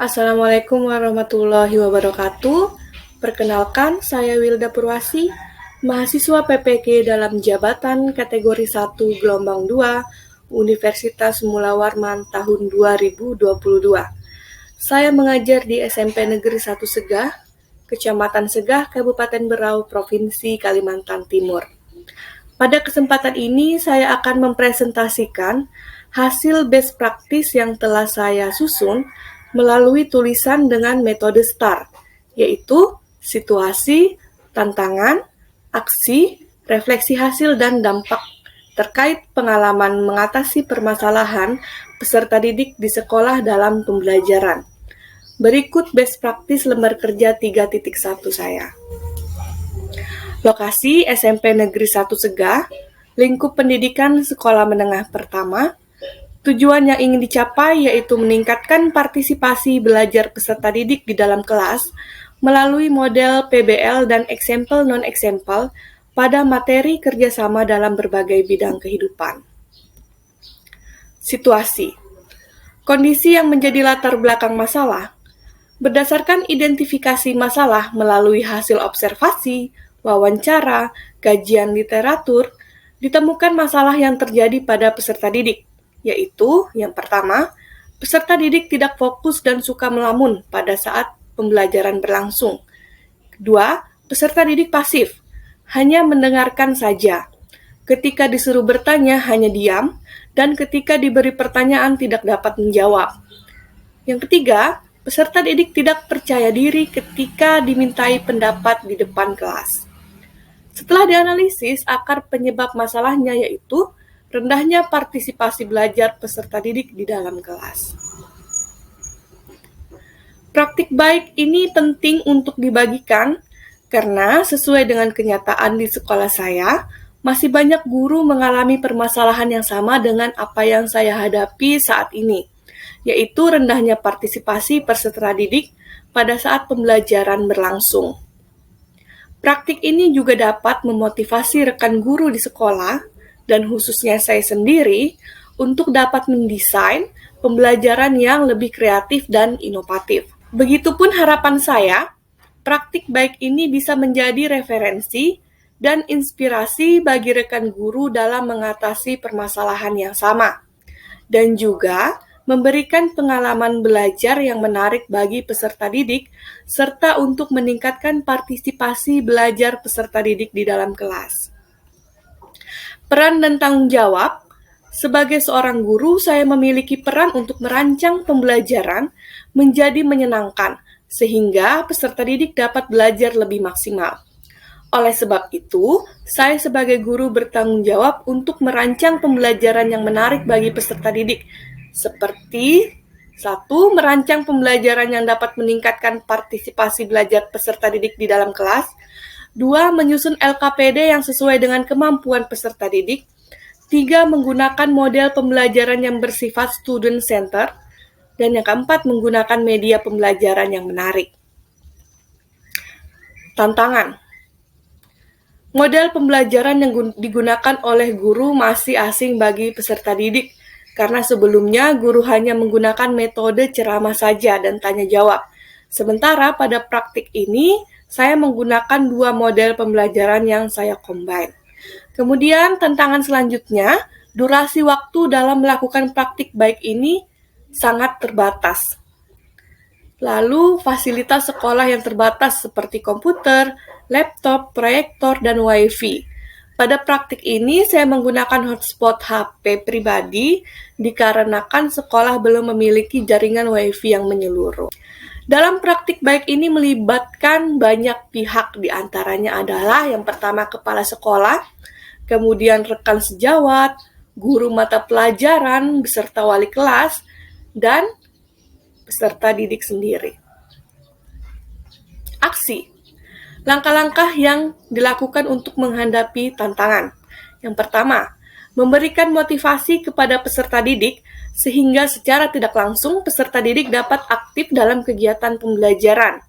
Assalamualaikum warahmatullahi wabarakatuh. Perkenalkan, saya Wilda Purwasi, mahasiswa PPG dalam jabatan kategori 1 gelombang 2 Universitas Mula Warman tahun 2022. Saya mengajar di SMP Negeri 1 Segah, Kecamatan Segah, Kabupaten Berau, Provinsi Kalimantan Timur. Pada kesempatan ini, saya akan mempresentasikan hasil best practice yang telah saya susun melalui tulisan dengan metode STAR, yaitu situasi, tantangan, aksi, refleksi hasil, dan dampak terkait pengalaman mengatasi permasalahan peserta didik di sekolah dalam pembelajaran. Berikut best practice lembar kerja 3.1 saya. Lokasi SMP Negeri 1 Segah, lingkup pendidikan sekolah menengah pertama. Tujuan yang ingin dicapai yaitu meningkatkan partisipasi belajar peserta didik di dalam kelas melalui model PBL dan eksempel non-eksempel pada materi kerjasama dalam berbagai bidang kehidupan. Situasi. Kondisi yang menjadi latar belakang masalah. Berdasarkan identifikasi masalah melalui hasil observasi, wawancara, kajian literatur, ditemukan masalah yang terjadi pada peserta didik, yaitu yang pertama, peserta didik tidak fokus dan suka melamun pada saat pembelajaran berlangsung. Kedua, peserta didik pasif, hanya mendengarkan saja. Ketika disuruh bertanya hanya diam, dan ketika diberi pertanyaan tidak dapat menjawab. Yang ketiga, peserta didik tidak percaya diri ketika dimintai pendapat di depan kelas. Setelah dianalisis, akar penyebab masalahnya yaitu rendahnya partisipasi belajar peserta didik di dalam kelas. Praktik baik ini penting untuk dibagikan karena sesuai dengan kenyataan di sekolah saya, masih banyak guru mengalami permasalahan yang sama dengan apa yang saya hadapi saat ini, yaitu rendahnya partisipasi peserta didik pada saat pembelajaran berlangsung. Praktik ini juga dapat memotivasi rekan guru di sekolah, dan khususnya saya sendiri, untuk dapat mendesain pembelajaran yang lebih kreatif dan inovatif. Begitupun harapan saya, praktik baik ini bisa menjadi referensi dan inspirasi bagi rekan guru dalam mengatasi permasalahan yang sama, dan juga memberikan pengalaman belajar yang menarik bagi peserta didik, serta untuk meningkatkan partisipasi belajar peserta didik di dalam kelas. Peran dan tanggung jawab. Sebagai seorang guru, saya memiliki peran untuk merancang pembelajaran menjadi menyenangkan, sehingga peserta didik dapat belajar lebih maksimal. Oleh sebab itu, saya sebagai guru bertanggung jawab untuk merancang pembelajaran yang menarik bagi peserta didik, seperti 1. Merancang pembelajaran yang dapat meningkatkan partisipasi belajar peserta didik di dalam kelas. 2. Menyusun LKPD yang sesuai dengan kemampuan peserta didik. 3. Menggunakan model pembelajaran yang bersifat student center. Dan yang keempat, menggunakan media pembelajaran yang menarik. Tantangan. Model pembelajaran yang digunakan oleh guru masih asing bagi peserta didik, karena sebelumnya guru hanya menggunakan metode ceramah saja dan tanya jawab. Sementara pada praktik ini, saya menggunakan 2 model pembelajaran yang saya combine. Kemudian tantangan selanjutnya, durasi waktu dalam melakukan praktik baik ini sangat terbatas. Lalu fasilitas sekolah yang terbatas seperti komputer, laptop, proyektor, dan WiFi. Pada praktik ini, saya menggunakan hotspot HP pribadi dikarenakan sekolah belum memiliki jaringan WiFi yang menyeluruh. Dalam praktik baik ini melibatkan banyak pihak, diantaranya adalah yang pertama kepala sekolah, kemudian rekan sejawat, guru mata pelajaran beserta wali kelas, dan peserta didik sendiri. Aksi. Langkah-langkah yang dilakukan untuk menghadapi tantangan. Yang pertama, memberikan motivasi kepada peserta didik sehingga secara tidak langsung peserta didik dapat aktif dalam kegiatan pembelajaran.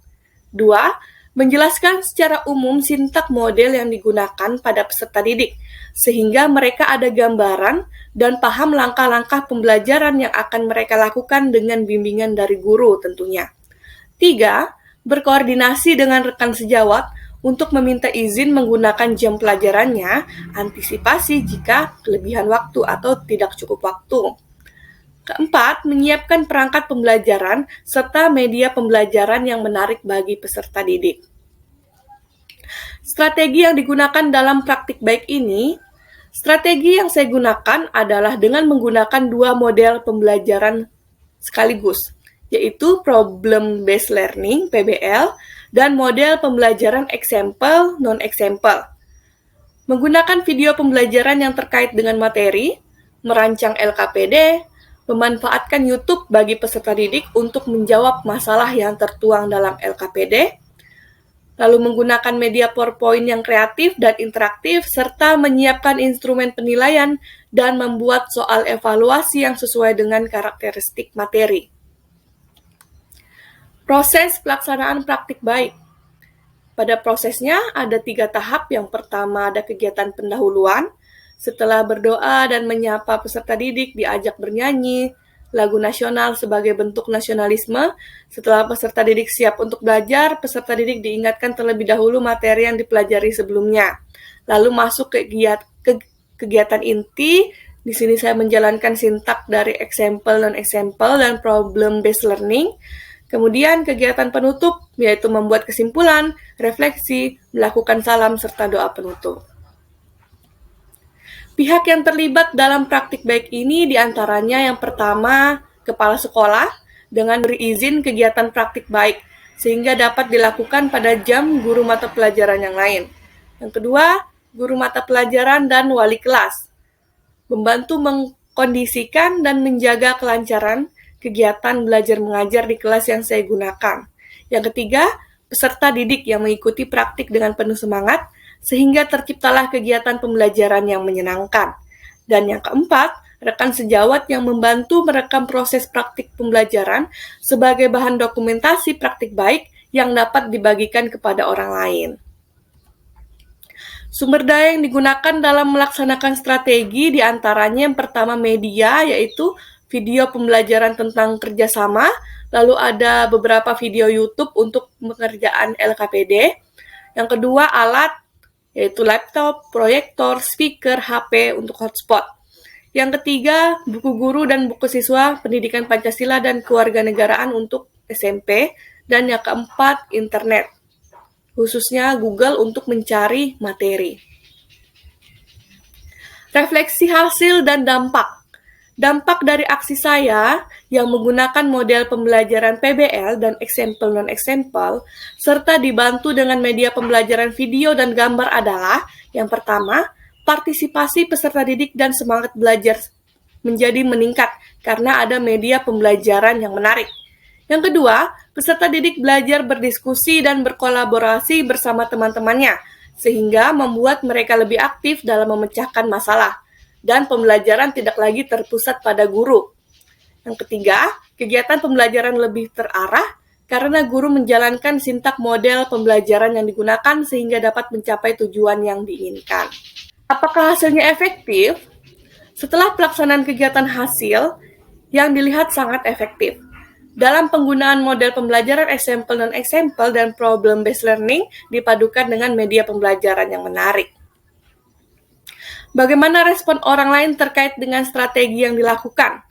2. Menjelaskan secara umum sintak model yang digunakan pada peserta didik, sehingga mereka ada gambaran dan paham langkah-langkah pembelajaran yang akan mereka lakukan dengan bimbingan dari guru tentunya. 3. Berkoordinasi dengan rekan sejawat untuk meminta izin menggunakan jam pelajarannya, antisipasi jika kelebihan waktu atau tidak cukup waktu. Keempat, menyiapkan perangkat pembelajaran serta media pembelajaran yang menarik bagi peserta didik. Strategi yang digunakan dalam praktik baik ini, strategi yang saya gunakan adalah dengan menggunakan dua model pembelajaran sekaligus, yaitu Problem Based Learning, PBL, dan model pembelajaran example, non-example. Menggunakan video pembelajaran yang terkait dengan materi, merancang LKPD, memanfaatkan YouTube bagi peserta didik untuk menjawab masalah yang tertuang dalam LKPD, lalu menggunakan media PowerPoint yang kreatif dan interaktif, serta menyiapkan instrumen penilaian dan membuat soal evaluasi yang sesuai dengan karakteristik materi. Proses pelaksanaan praktik baik. Pada prosesnya ada 3 tahap. Yang pertama ada kegiatan pendahuluan. Setelah berdoa dan menyapa peserta didik, diajak bernyanyi lagu nasional sebagai bentuk nasionalisme. Setelah peserta didik siap untuk belajar, peserta didik diingatkan terlebih dahulu materi yang dipelajari sebelumnya. Lalu masuk ke kegiatan inti. Di sini saya menjalankan sintak dari example, non-example, dan problem-based learning. Kemudian kegiatan penutup, yaitu membuat kesimpulan, refleksi, melakukan salam, serta doa penutup. Pihak yang terlibat dalam praktik baik ini diantaranya yang pertama, kepala sekolah dengan berizin kegiatan praktik baik, sehingga dapat dilakukan pada jam guru mata pelajaran yang lain. Yang kedua, guru mata pelajaran dan wali kelas, membantu mengkondisikan dan menjaga kelancaran kegiatan belajar mengajar di kelas yang saya gunakan. Yang ketiga, peserta didik yang mengikuti praktik dengan penuh semangat, sehingga terciptalah kegiatan pembelajaran yang menyenangkan. Dan yang keempat, rekan sejawat yang membantu merekam proses praktik pembelajaran sebagai bahan dokumentasi praktik baik yang dapat dibagikan kepada orang lain. Sumber daya yang digunakan dalam melaksanakan strategi diantaranya yang pertama media, yaitu video pembelajaran tentang kerjasama, lalu ada beberapa video YouTube untuk pengerjaan LKPD. Yang kedua alat, yaitu laptop, proyektor, speaker, HP untuk hotspot. Yang ketiga, buku guru dan buku siswa pendidikan Pancasila dan kewarganegaraan untuk SMP. Dan yang keempat, internet, khususnya Google untuk mencari materi. Refleksi hasil dan dampak. Dampak dari aksi saya yang menggunakan model pembelajaran PBL dan example non-example, serta dibantu dengan media pembelajaran video dan gambar adalah, yang pertama, partisipasi peserta didik dan semangat belajar menjadi meningkat karena ada media pembelajaran yang menarik. Yang kedua, peserta didik belajar berdiskusi dan berkolaborasi bersama teman-temannya, sehingga membuat mereka lebih aktif dalam memecahkan masalah, dan pembelajaran tidak lagi terpusat pada guru. Yang ketiga, kegiatan pembelajaran lebih terarah karena guru menjalankan sintak model pembelajaran yang digunakan sehingga dapat mencapai tujuan yang diinginkan. Apakah hasilnya efektif? Setelah pelaksanaan kegiatan hasil, yang dilihat sangat efektif. Dalam penggunaan model pembelajaran example non-example dan problem-based learning dipadukan dengan media pembelajaran yang menarik. Bagaimana respon orang lain terkait dengan strategi yang dilakukan?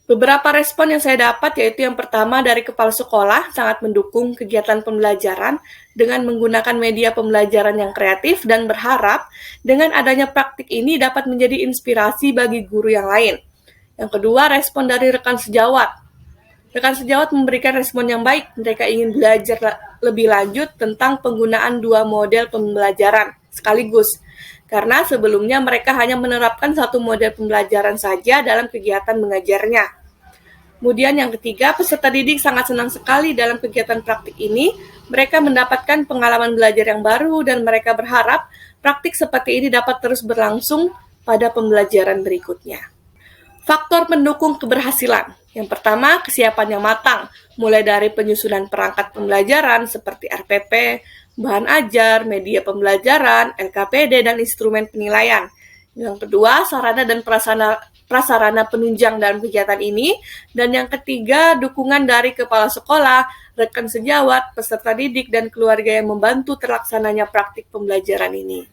Beberapa respon yang saya dapat yaitu yang pertama dari kepala sekolah sangat mendukung kegiatan pembelajaran dengan menggunakan media pembelajaran yang kreatif dan berharap dengan adanya praktik ini dapat menjadi inspirasi bagi guru yang lain. Yang kedua, respon dari rekan sejawat. Rekan sejawat memberikan respon yang baik, mereka ingin belajar lebih lanjut tentang penggunaan dua model pembelajaran sekaligus. Karena sebelumnya mereka hanya menerapkan satu model pembelajaran saja dalam kegiatan mengajarnya. Kemudian yang ketiga, peserta didik sangat senang sekali dalam kegiatan praktik ini. Mereka mendapatkan pengalaman belajar yang baru dan mereka berharap praktik seperti ini dapat terus berlangsung pada pembelajaran berikutnya. Faktor pendukung keberhasilan. Yang pertama, kesiapan yang matang, mulai dari penyusunan perangkat pembelajaran seperti RPP, bahan ajar, media pembelajaran, LKPD, dan instrumen penilaian. Yang kedua, sarana dan prasarana penunjang dalam kegiatan ini. Dan yang ketiga, dukungan dari kepala sekolah, rekan sejawat, peserta didik, dan keluarga yang membantu terlaksananya praktik pembelajaran ini.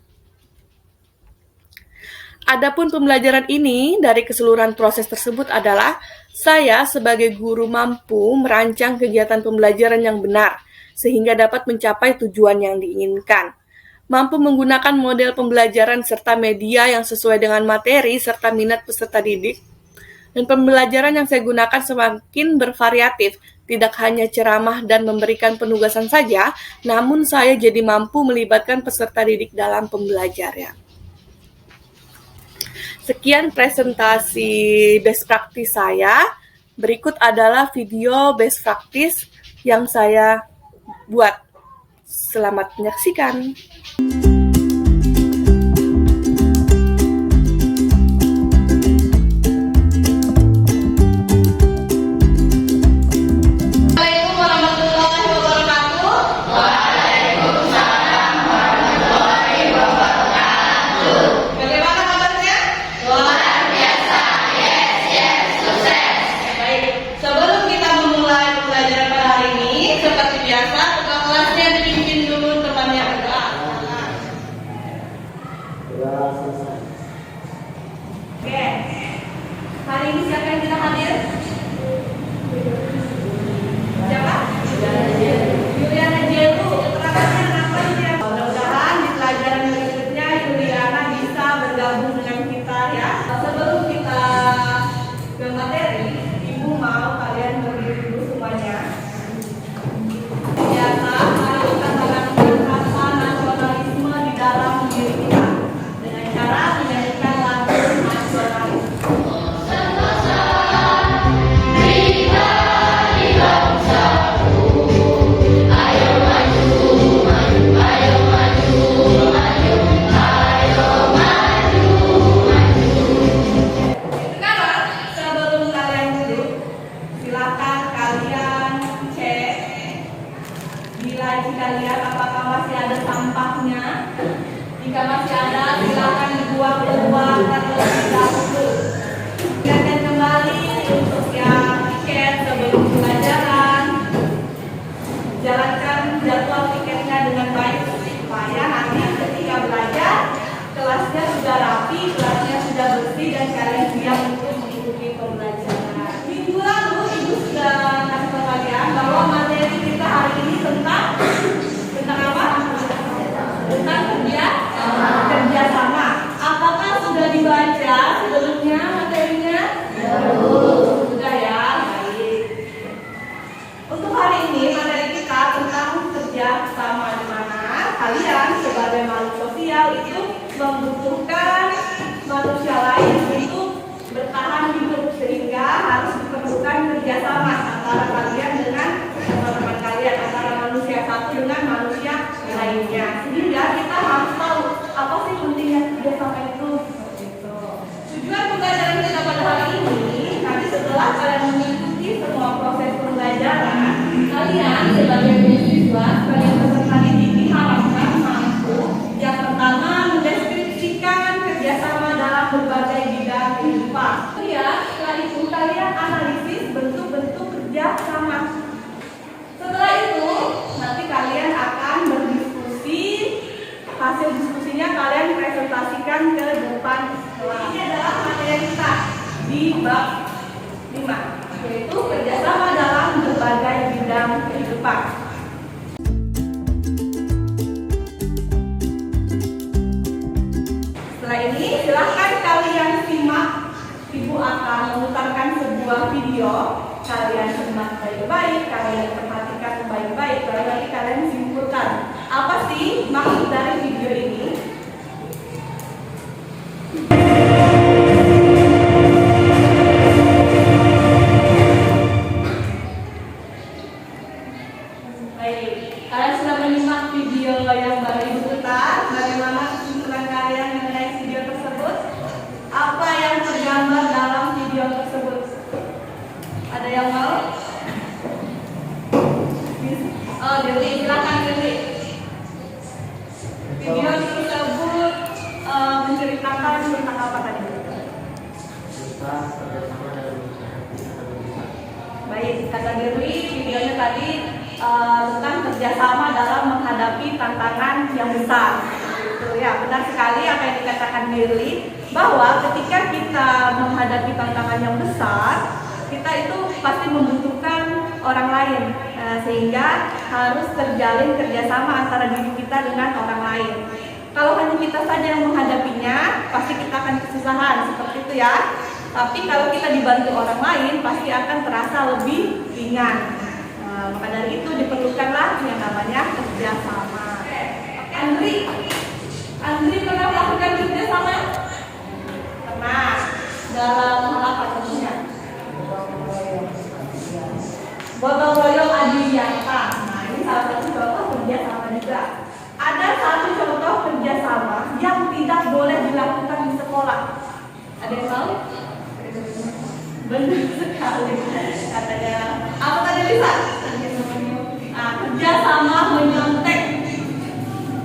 Adapun pembelajaran ini dari keseluruhan proses tersebut adalah saya sebagai guru mampu merancang kegiatan pembelajaran yang benar sehingga dapat mencapai tujuan yang diinginkan. Mampu menggunakan model pembelajaran serta media yang sesuai dengan materi serta minat peserta didik. Dan pembelajaran yang saya gunakan semakin bervariatif, tidak hanya ceramah dan memberikan penugasan saja, namun saya jadi mampu melibatkan peserta didik dalam pembelajaran. Sekian presentasi best practice saya. Berikut adalah video best practice yang saya buat. Selamat menyaksikan. Hari ini siapa yang tidak hadir? Siapa? Yuliana Jelu. Keterangannya apa ya? Mudah-mudahan di pelajaran berikutnya Yuliana bisa bergabung dengan kita ya. Sebelum kita ke materi, Ibu mau kalian berdiri dulu semuanya. Biasa, mari kita tanamkan rasa nasionalisme di dalam diri kita dengan cara menyanyikan lagu nasionalis. Jika lihat apakah masih ada sampahnya, jika masih ada silakan dibuang keluar terlebih dahulu. Silakan kembali untuk yang tiket sebelum pelajaran. Jalankan jadwal tiketnya dengan baik supaya nanti ketika belajar kelasnya sudah rapi, kelasnya sudah bersih dan kalian siap untuk mengikuti pembelajaran. Minggu lalu Ibu sudah kasih tahu kalian bahwa materi kita hari ini tentang apa? Tentang kerjasama. Apakah sudah dibaca sebelumnya materinya? Sudah ya. Baik. Untuk hari ini materi kita tentang kerjasama, di mana kalian sebagai makhluk sosial itu membutuhkan manusia lain untuk bertahan hidup, sehingga harus diperlukan kerjasama antara kalian dengan teman-teman kalian, antara manusia satu dengan manusia lainnya. Sehingga kita harus tahu apa sih pentingnya kerjasama itu. Tujuan pembelajaran kita pada hari ini, nanti setelah kalian mengikuti semua proses pembelajaran, kalian sebagai mahasiswa, sebagai peserta didik diharapkan mampu yang pertama mendeskripsikan kerjasama dalam berbagai bidang kehidupan. Ya, setelah itu kalian analisis bentuk-bentuk kerjasama. Setelah itu, nanti kalian akan berdiskusi. Hasil diskusinya kalian presentasikan ke depan kelas. Ini adalah materi kita di bab 5, yaitu kerjasama dalam berbagai bidang kehidupan. Setelah ini, silahkan kalian simak. Ibu akan memutarkan sebuah video. Kalian simak baik-baik, kalian perhatikan baik-baik, lalu nanti kalian simpulkan apa sih maksud dari video ini. Baik, kalian sudah menyimak video yang baru Ibu putar. Bagaimana kesimpulan kalian mengenai video tersebut? Apa yang tergambar dalam video tersebut? Baik, kata Dirli, videonya tadi tentang kerjasama dalam menghadapi tantangan yang besar. Itu ya, benar sekali apa yang dikatakan Dirli, bahwa ketika kita menghadapi tantangan yang besar, kita itu pasti membutuhkan orang lain, sehingga harus terjalin kerjasama antara diri kita dengan orang lain. Kalau hanya kita saja yang menghadapinya, pasti kita akan kesusahan, seperti itu ya. Tapi kalau kita dibantu orang lain, pasti akan terasa lebih ringan. Maka dari itu diperlukanlah yang namanya kerjasama. Andri pernah melakukan kerjasama? Pernah. Dalam hal apa tentunya? Gotong royong adiwiyata. Nah, ini salah satu contoh kerjasama juga. Ada satu contoh kerjasama yang tidak boleh dilakukan di sekolah. Ada yang tahu? Benar sekali. Katanya apa tadi Lisa? Kerjasama menyontek.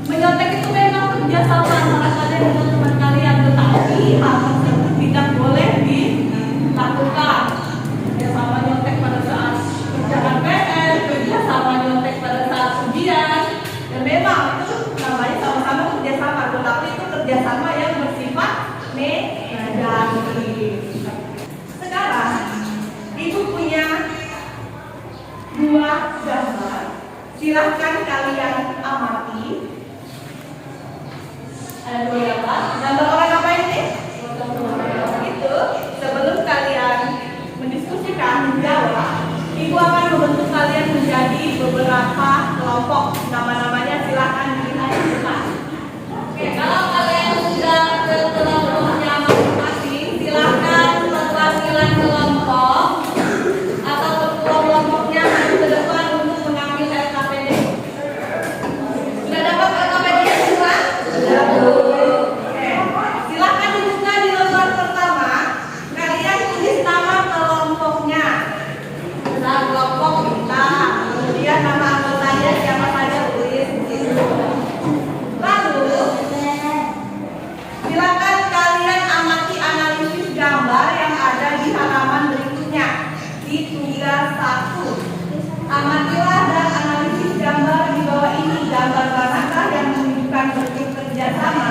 Menyontek itu memang kerjasama antara kalian dengan teman kalian, tetapi hal tersebut tidak boleh dilakukan. Kerjasama nyontek pada saat kerjaan PR, kerjasama nyontek pada saat ujian. Dan memang itu namanya sama-sama kerjasama, tetapi itu kerjasama yang bersifat negatif. Sekarang ibu punya dua gambar, silahkan kalian amati. Ada dua gambar. Gambar orang apa ini? Itu sebelum kalian mendiskusikan menjawab, ibu akan membentuk kalian menjadi beberapa kelompok. Nama-namanya silahkan dilihat di depan. Oke, kalau kalian sudah ke kelompoknya masing-masing, silahkan perwakilan kelompok atau kelompoknya maju ke depan untuk mengambil LKPD. Sudah dapat LKPD semua? Sudah, Bu. Oke, silahkan dibuka di lembar pertama. Kalian tulis nama kelompoknya. Nah, kelompok kita, kemudian nama anggotanya siapa saja tulis di situ. Lalu silakan kalian amati analisis gambar yang ada di halaman berikutnya di tugas 1. Amatilah dan analisis gambar di bawah ini. Gambar manakah yang menunjukkan bentuk kerjasama?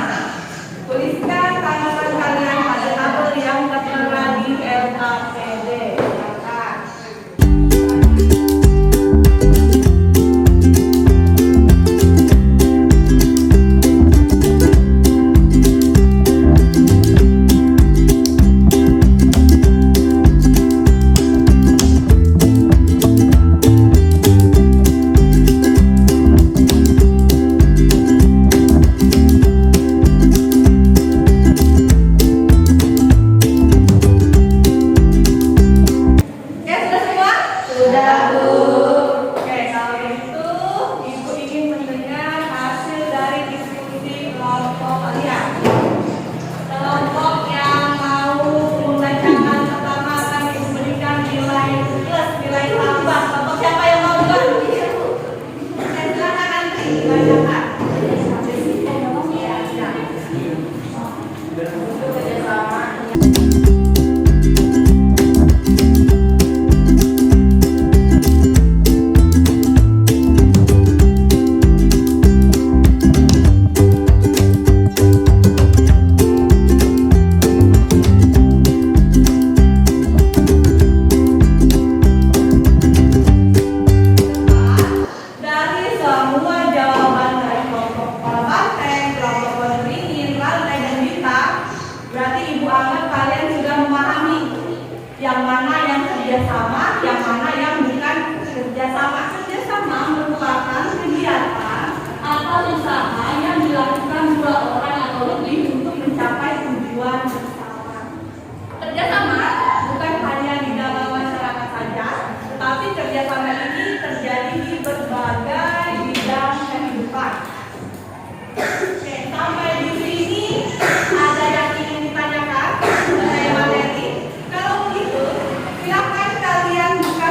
Tuliskan tanggapan kalian pada tabel yang tertera di LKPD. Silakan.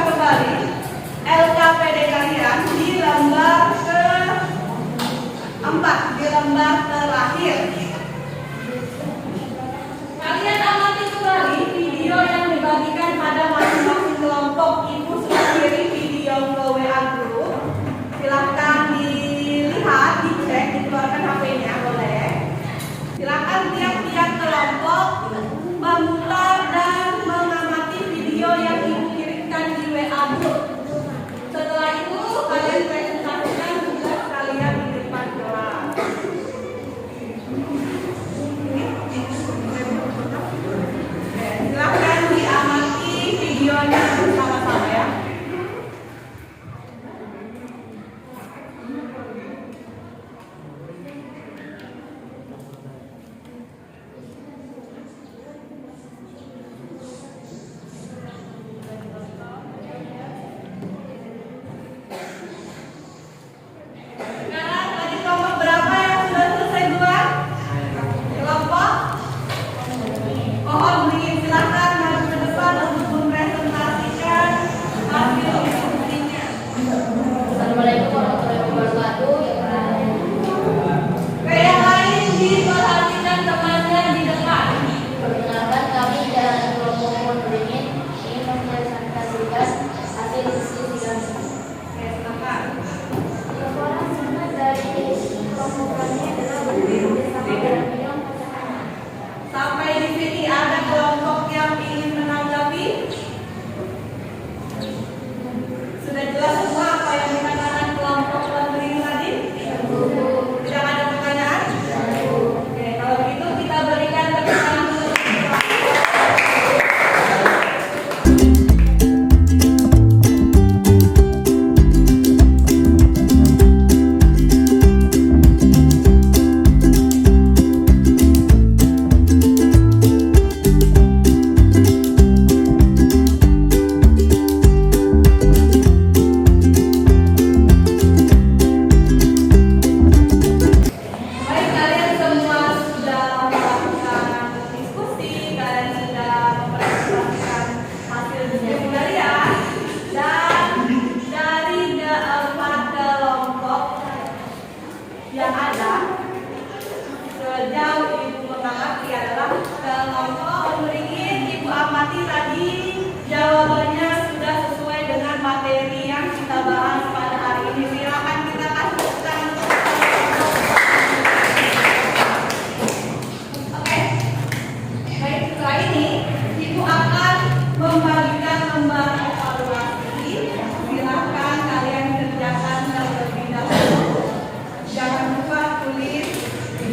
Kembali amati tadi jawabannya sudah sesuai dengan materi yang kita bahas pada hari ini. Silakan kita kasih tepuk tangan. Oke. Baik, setelah ini Ibu akan membagikan lembar evaluasi. Silakan kalian kerjakan terlebih dahulu. Jangan lupa tulis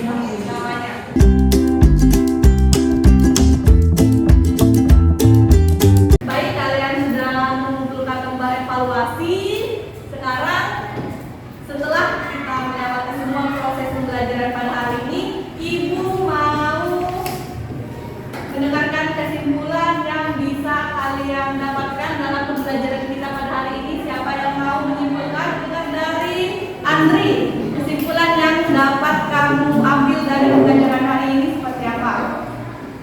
namanya. Baik, kalian sudah mengumpulkan lembar evaluasi. Sekarang setelah kita melewati semua proses pembelajaran pada hari ini, Ibu mau mendengarkan kesimpulan yang bisa kalian dapatkan dalam pembelajaran kita pada hari ini. Siapa yang mau menyimpulkan? Dengar dari Andri. Kesimpulan yang dapat kamu ambil dari pembelajaran hari ini seperti apa?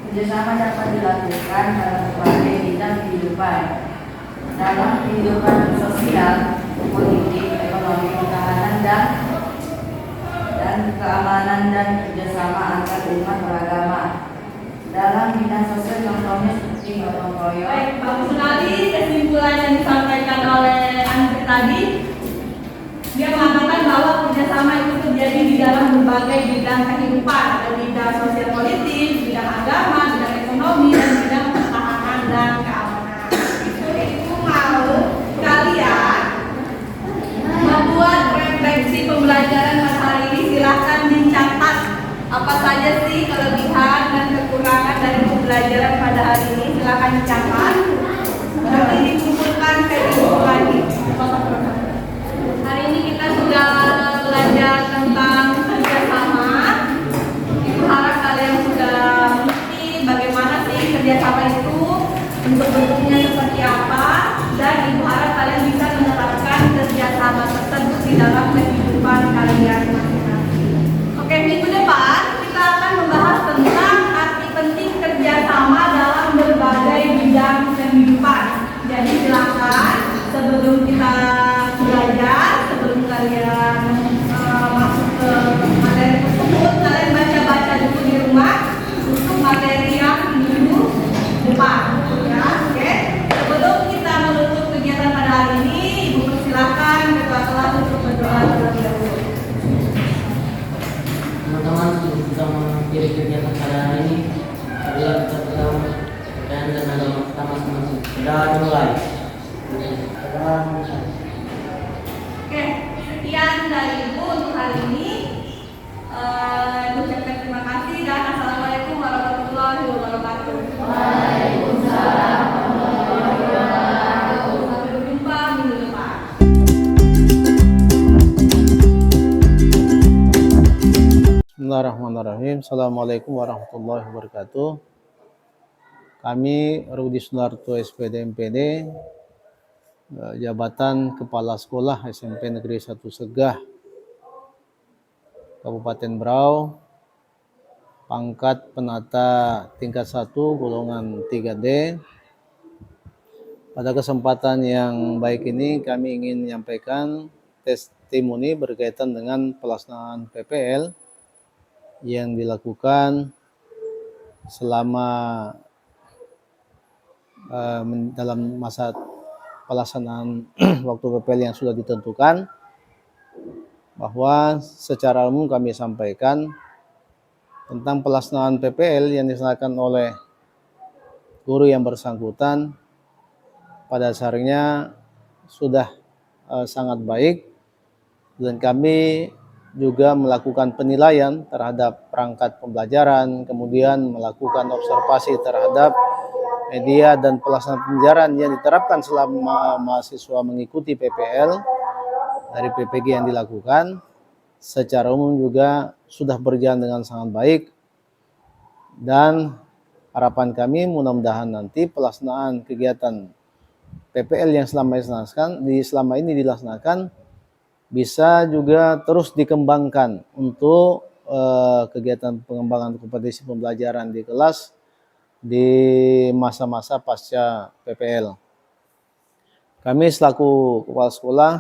Kerjasama dapat dilakukan dalam berbagai bidang kehidupan. Dalam kehidupan sosial, politik, ekonomi, pertahanan, dan keamanan dan kerjasama antar umat beragama. Dalam bidang sosial contohnya seperti gotong royong. Baik, bagus sekali kesimpulan yang disampaikan oleh Andri tadi. Dia mengatakan bahwa kerjasama itu terjadi di dalam berbagai bidang kehidupan, ada bidang sosial politik, bidang agama, bidang ekonomi, dan bidang pertahanan dan keamanan. Itu mau kalian membuat refleksi pembelajaran pada hari ini. Silahkan dicatat apa saja sih kelebihan dan kekurangan dari pembelajaran pada hari ini. Silahkan dicatat. Nanti dikumpulkan video lagi. Hari ini kita sudah belajar tentang kerjasama. Ibu harap kalian sudah mengerti bagaimana sih kerjasama itu, bentuk bentuknya seperti apa, dan ibu harap kalian bisa menerapkan kerjasama tersebut di dalam kehidupan kalian masing-masing. Oke, minggu depan kita akan membahas tentang arti penting kerjasama dalam berbagai bidang kehidupan. Jadi silakan sebelum kita belajar, sebelum kalian masuk ke materi tersebut, kalian baca-baca dulu di rumah untuk materi yang minggu depan. Ya, oke. Sebelum kita menutup kegiatan pada hari ini, ibu persilakan ketua kelas untuk berdoa terlebih dahulu. Teman-teman, sebelum kita mengakhiri kegiatan pada hari ini, marilah kita berdoa dan agama kita masing-masing. Kita mulai. Oke, sekian dari ibu untuk hari ini. Ibu ucapkan terima kasih dan assalamualaikum warahmatullahi wabarakatuh. Waalaikumsalam warahmatullahi wabarakatuh. Sampai berjumpa minggu depan. Bismillahirrahmanirrahim. Assalamualaikum warahmatullahi wabarakatuh. Kami Rudi Sunarto SPD MPD, Jabatan Kepala Sekolah SMP Negeri 1 Segah, Kabupaten Berau, pangkat penata tingkat 1 golongan 3D. Pada kesempatan yang baik ini kami ingin menyampaikan testimoni berkaitan dengan pelaksanaan PPL yang dilakukan selama dalam masa pelaksanaan waktu PPL yang sudah ditentukan, bahwa secara umum kami sampaikan tentang pelaksanaan PPL yang dilaksanakan oleh guru yang bersangkutan pada dasarnya sudah sangat baik, dan kami juga melakukan penilaian terhadap perangkat pembelajaran, kemudian melakukan observasi terhadap media dan pelaksanaan pembelajaran yang diterapkan selama mahasiswa mengikuti PPL dari PPG yang dilakukan. Secara umum juga sudah berjalan dengan sangat baik, dan harapan kami mudah-mudahan nanti pelaksanaan kegiatan PPL yang selama ini dilaksanakan bisa juga terus dikembangkan untuk kegiatan pengembangan kompetisi pembelajaran di kelas di masa-masa pasca PPL. Kami selaku kepala sekolah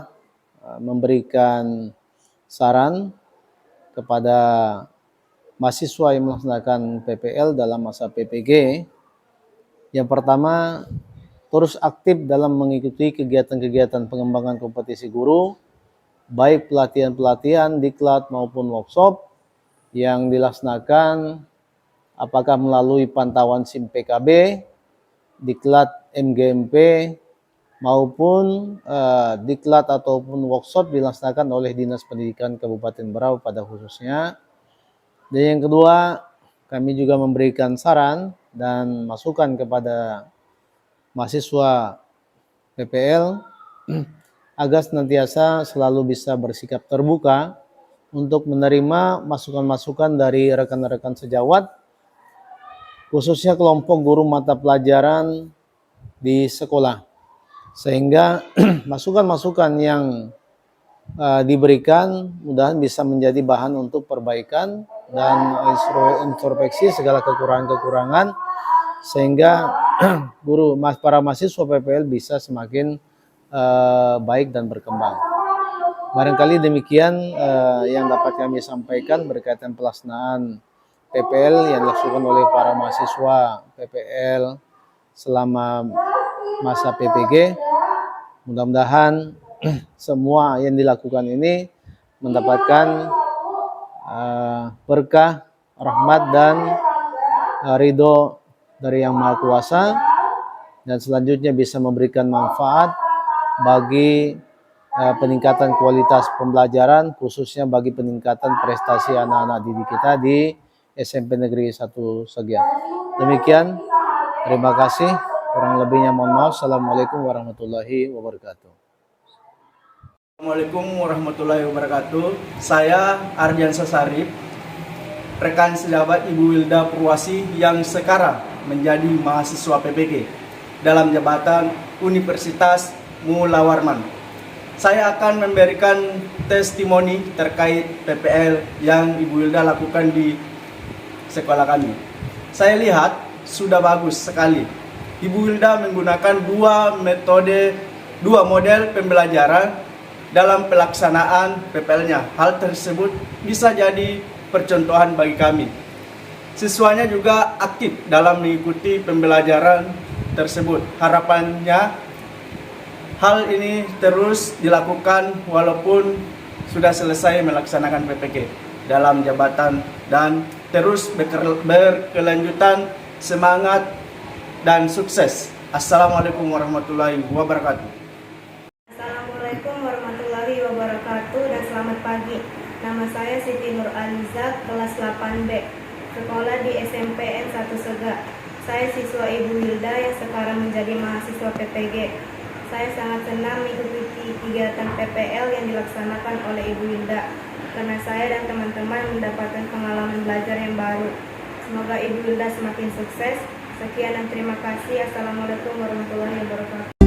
memberikan saran kepada mahasiswa yang melaksanakan PPL dalam masa PPG Yang pertama, terus aktif dalam mengikuti kegiatan-kegiatan pengembangan kompetisi guru, baik pelatihan-pelatihan, diklat maupun workshop yang dilaksanakan apakah melalui pantauan SIM PKB, diklat MGMP, maupun diklat ataupun workshop dilaksanakan oleh Dinas Pendidikan Kabupaten Berau pada khususnya. Dan yang kedua, kami juga memberikan saran dan masukan kepada mahasiswa PPL agar senantiasa selalu bisa bersikap terbuka untuk menerima masukan-masukan dari rekan-rekan sejawat, khususnya kelompok guru mata pelajaran di sekolah. Sehingga masukan-masukan yang diberikan mudahan bisa menjadi bahan untuk perbaikan dan introspeksi segala kekurangan-kekurangan, sehingga para mahasiswa PPL bisa semakin baik dan berkembang. Barangkali demikian yang dapat kami sampaikan berkaitan pelaksanaan PPL yang dilakukan oleh para mahasiswa PPL selama masa PPG. Mudah-mudahan semua yang dilakukan ini mendapatkan berkah, rahmat, dan ridho dari Yang Maha Kuasa, dan selanjutnya bisa memberikan manfaat bagi peningkatan kualitas pembelajaran, khususnya bagi peningkatan prestasi anak-anak didik kita di SMP Negeri 1 Segiat. Demikian, terima kasih. Kurang lebihnya mohon maaf. Assalamualaikum warahmatullahi wabarakatuh. Assalamualaikum warahmatullahi wabarakatuh. Saya Ardiansyah Sarif, rekan sejawat Ibu Wilda Purwasi yang sekarang menjadi mahasiswa PPG dalam jabatan Universitas Mula Warman. Saya akan memberikan testimoni terkait PPL yang Ibu Wilda lakukan di sekolah kami. Saya lihat sudah bagus sekali. Ibu Wilda menggunakan dua model pembelajaran dalam pelaksanaan PPL-nya. Hal tersebut bisa jadi percontohan bagi kami. Siswanya juga aktif dalam mengikuti pembelajaran tersebut. Harapannya hal ini terus dilakukan walaupun sudah selesai melaksanakan PPG dalam jabatan dan terus berkelanjutan, semangat dan sukses. Assalamualaikum warahmatullahi wabarakatuh. Assalamualaikum warahmatullahi wabarakatuh dan selamat pagi. Nama saya Siti Nur Aliza, kelas 8B, sekolah di SMPN 1 Sega. Saya siswa Ibu Wilda yang sekarang menjadi mahasiswa PPG. Saya sangat senang mengikuti kegiatan PPL yang dilaksanakan oleh Ibu Wilda, karena saya dan teman-teman mendapatkan pengalaman belajar yang baru. Semoga Ibu Wilda semakin sukses. Sekian dan terima kasih. Assalamualaikum warahmatullahi wabarakatuh.